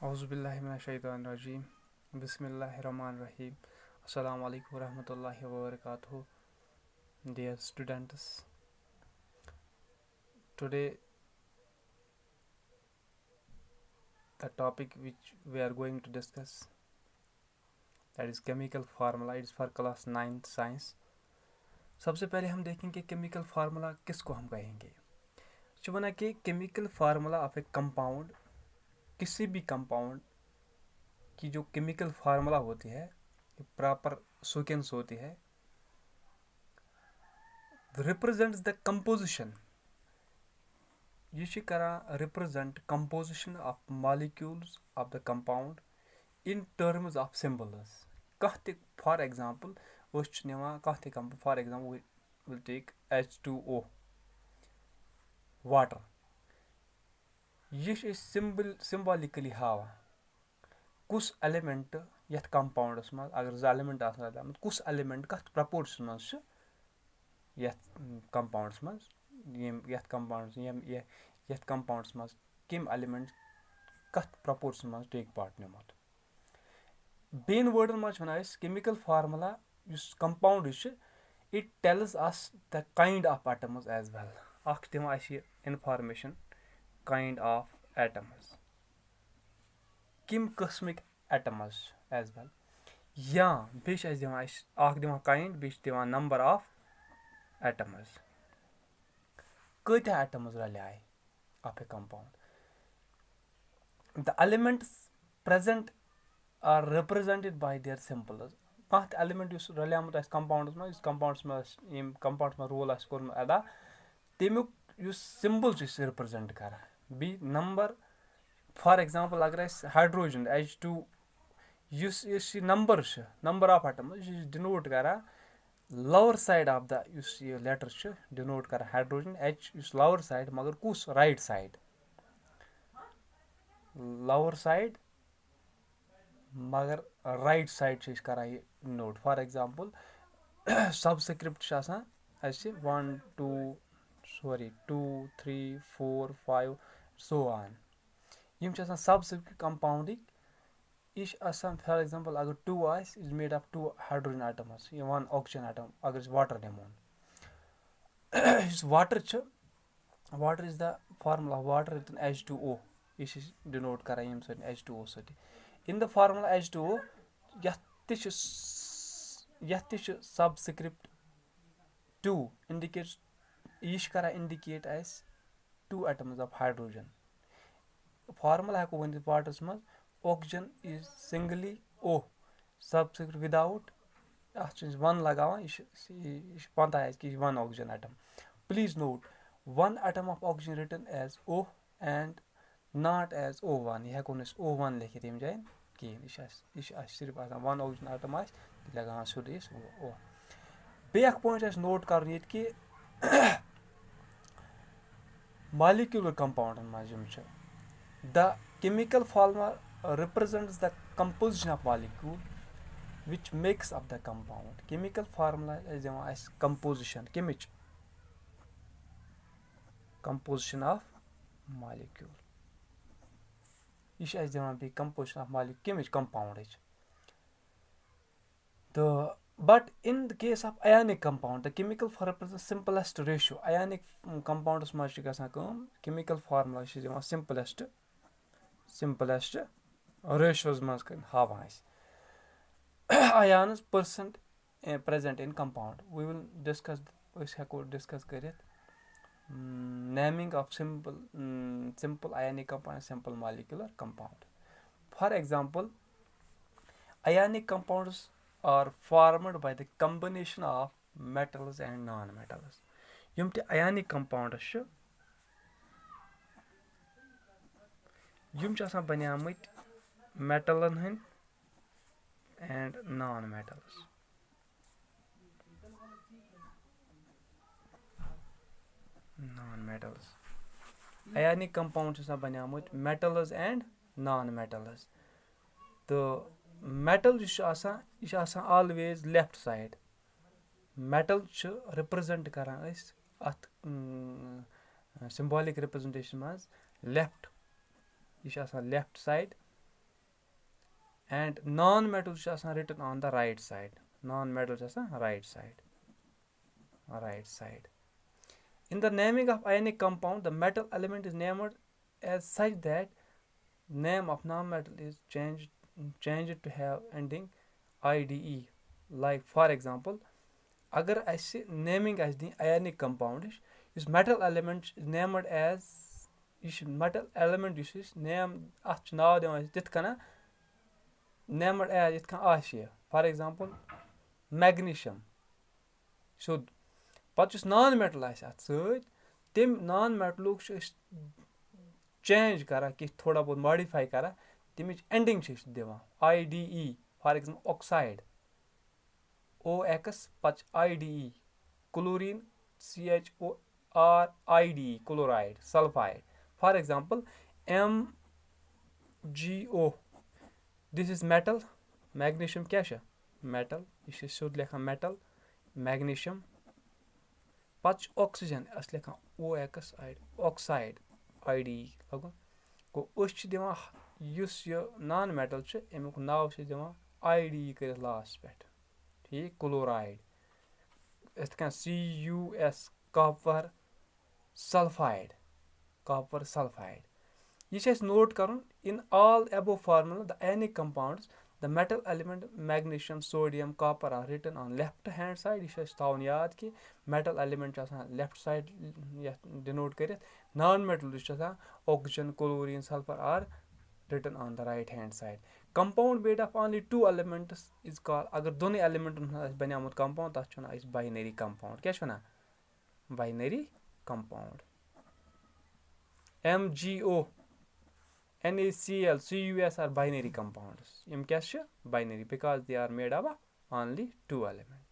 Auzubillahi minash-shaytanir-rajim. Bismillahir-rahmanir-rahim. Assalamu alaikum warahmatullahi wabarakatuh. Dear students, today the topic which we are going to discuss, that is chemical formula. It is for class 9th science. सबसे पहले हम देखेंगे chemical formula किसको हम कहेंगे. जो बना कि chemical formula of a compound, किसी भी कंपाउंड की जो केमिकल फार्मूला होती है, प्रॉपर सीक्वेंस होती है, रिप्रेजेंट्स द कंपोजिशन. ये छ करा represent composition of molecules of the compound in terms of symbols. कह ते फॉर एग्जांपल कह ते for example will take H2O water. यह सिंबॉलिकली हावा कुछ एलिमेंट यथ कंपाउंडस मज, अगर जो एलिमेंट आसान कुछ एलिमेंट कत प्रपोर्शन मज यथ कंपाउंडस मज, यथ कंपाउंडस मज कम एलिमेंट कत प्रपोर्शन मज टेक पार्ट निमुत. बेन वर्डन मज वन chemical formula compound it tells us the kind of atoms as well. अख दिवान इंफॉर्मेशन काइंड ऑफ एटम्स, कम किस्मिक एटम्स एज वेल. या बेश दिवान काइंड, बेश दिवान नंबर ऑफ एटम्स. कत्या एटम्स रले आए of a compound. The elements present are represented by their symbols. कत एलिमेंट रलियामुत कंपाउंडस मज, कंपाउंडस मज रोल कोर अदा, तमिक सिंबल रिप्रेजेंट कर. बी नंबर फॉर एग्जांपल अगर hydrogen H2 number of atoms denote कर lower side of the letter denote कर हाइड्रोजन H लोअर साइड, मगर कुस राइट साइड, लोअर साइड मगर राइट साइड कर note. For example subscript 1 2 3 4 5 so on. यम subscript compound. यह for example अगर 2 is made of 2 hydrogen atoms, 1 oxygen atom. अगर water निमोन, water is the formula water H2O. यह denote कर H2O सत. In the formula H2O यह subscript 2 indicates. यह कर indicate us 2 atoms of hydrogen. Formula हेको वन वाटरस मज oxygen is singly O, subscript without अत 1 लगावान. यह पता कि 1 oxygen atom. Please note 1 atom of oxygen written as O and not as O1. यह हेको O1 लिखित यम जाए कहें. यह सिर्फ 1 ऑक्सीजन एटम लगान सोद O. बेक पॉइंट नोट कर ये कि मॉलिक्यूलर कंपाउंडन मज the chemical formula represents the composition of molecule which makes up the compound. Chemical formula is दिवान composition कमिच composition of molecule. यह दिवान बे composition of molecule कमिच compound. तो but in the case of ionic compound, the chemical formula represents simplest ratio. Ionic compounds मज chemical formula दिवान simplest ratios मज हावान. Ions percent present in compound. We will discuss naming of simple ionic compound and simple molecular compound. For example, ionic compounds are formed by the combination of metals and non-metals. Yum te ionic compounds yum asan banyamit metalan hin and non-metals. Ionic compounds बनियामुत metals and non-metals. तो metal यह always left side. Metal represent करान अत symbolic representation मज left. यह left side and non-metal چھُ آسان written on the right side. Non-metal چھُ آسان right side. In the naming of ionic compound, the metal element is named as such that name of non-metal is changed to have ending IDE. Like for example, agar asہِ naming آسہِ دِنۍ ionic compound یُس metal element is named as یہِ چھُ metal element یُس أسۍ name اَتھ چھُ ناو دِوان أسۍ تِتھ کٔنۍ named as یِتھ کٔنۍ آسہِ یہِ for example magnesium سیوٚد پَتہٕ یُس نان میٹل آسہِ اَتھ سۭتۍ تٔمۍ نان میٹلُک چھِ أسۍ چینج کران کینٛہہ تھوڑا بہت ماڈِفاے کران تَمِچ اینڈِنگ چھِ أسۍ دِوان IDE for example oxide OX پَتہٕ چھِ IDE chlorine CHORIDE chloride sulfide for example MgO this is metal magnesium کیاہ چھُ metal یہِ چھِ سیوٚد لیکھان metal magnesium پَتہٕ چھُ oxygen أسۍ لیکھان OX oxide IDE لَگُن گوٚو أسۍ چھِ دِوان یُس یہِ نان میٹل چھُ اَمیُک ناو چھِ أسۍ دِوان IDE کٔرِتھ لاسٹَس پٮ۪ٹھ ٹھیٖک کلوراید یِتھ کٔنۍ CuS copper sulfide یہِ چھِ اَسہِ نوٹ کَرُن in all above formula the ionic compounds the metal element magnesium sodium copper are written on left hand side یہِ چھُ اَسہِ تھاوُن یاد کہِ metal element چھُ آسان left side یَتھ ڈِنوٹ کٔرِتھ non metal یُس چھُ آسان oxygen chlorine sulfur are written on the right hand side compound made of only two elements is called اگر دۄنٕے ایلیمنٹن ہُنٛد آسہِ بَنیومُت compound تَتھ چھِ وَنان أسۍ binary compound کیاہ چھِ وَنان binary compound MgO NaCl CuS are binary compounds یِم کیاہ چھِ binary because they are made up of only two elements